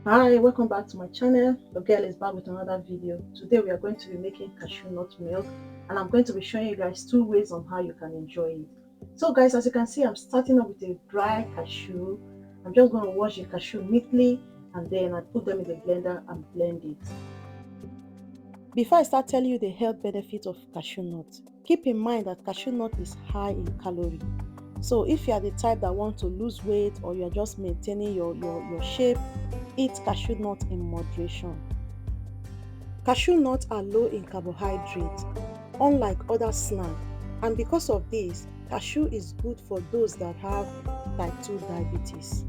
Hi, welcome back to my channel. Your girl is back with another video. Today we are going to be making cashew nut milk, and I'm going to be showing you guys two ways on how you can enjoy it. So guys, as you can see, I'm starting off with a dry cashew. I'm just going to wash the cashew neatly, and then I put them in the blender and blend it. Before I start telling you the health benefits of cashew nut, keep in mind that cashew nut is high in calorie. So if you are the type that wants to lose weight, or you're just maintaining your shape, eat cashew nut in moderation. Cashew nuts are low in carbohydrates, unlike other snacks, and because of this, cashew is good for those that have type 2 diabetes.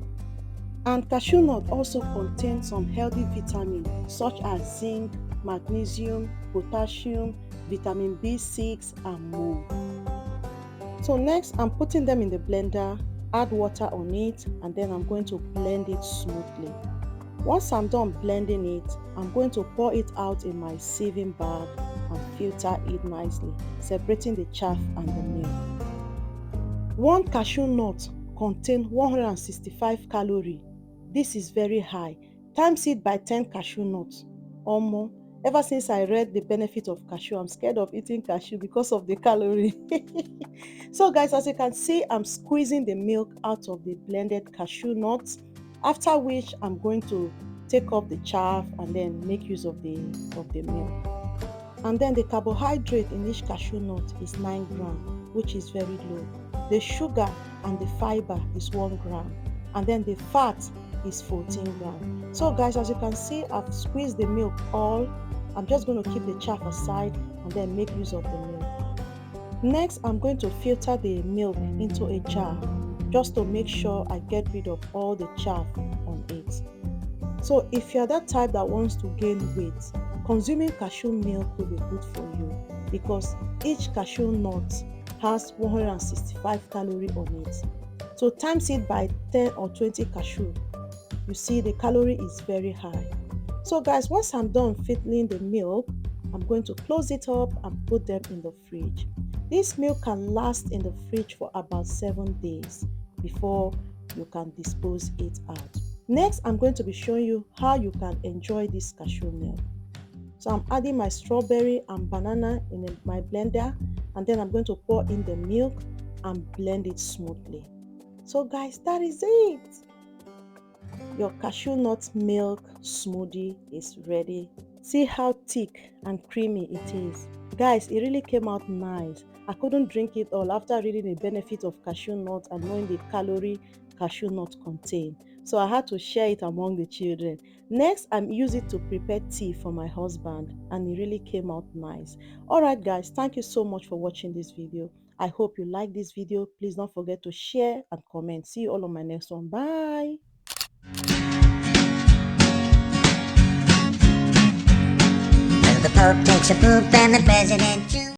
And cashew nut also contains some healthy vitamins such as zinc, magnesium, potassium, vitamin B6, and more. So next, I'm putting them in the blender, add water on it, and then I'm going to blend it smoothly. Once I'm done blending it, I'm going to pour it out in my sieving bag and filter it nicely, separating the chaff and the milk. One cashew nut contains 165 calories. This is very high. Times it by 10 cashew nuts or more. Ever since I read the benefit of cashew, I'm scared of eating cashew because of the calorie. So guys, as you can see, I'm squeezing the milk out of the blended cashew nuts, after which I'm going to take off the chaff and then make use of the milk. And then the carbohydrate in each cashew nut is 9 grams, which is very low. The sugar and the fiber is 1 gram, and then the fat is 14 grams. So guys, as you can see, I've squeezed the milk all. I'm just going to keep the chaff aside and then make use of the milk. Next, I'm going to filter the milk into a jar just to make sure I get rid of all the chaff on it. So if you're that type that wants to gain weight, consuming cashew milk will be good for you because each cashew nut has 165 calories on it. So times it by 10 or 20 cashew, you see the calorie is very high. So guys, once I'm done filling the milk, I'm going to close it up and put them in the fridge. This milk can last in the fridge for about 7 days before you can dispose it out. Next, I'm going to be showing you how you can enjoy this cashew milk. So I'm adding my strawberry and banana in my blender, and then I'm going to pour in the milk and blend it smoothly. So guys, that is it. Your cashew nut milk smoothie is ready. See how thick and creamy it is. Guys, it really came out nice. I couldn't drink it all after reading the benefit of cashew nut and knowing the calorie cashew nut contain. So I had to share it among the children. Next, I'm using it to prepare tea for my husband, and it really came out nice. Alright guys, thank you so much for watching this video. I hope you like this video. Please don't forget to share and comment. See you all on my next one. Bye. The Pope takes a poop and the President chews.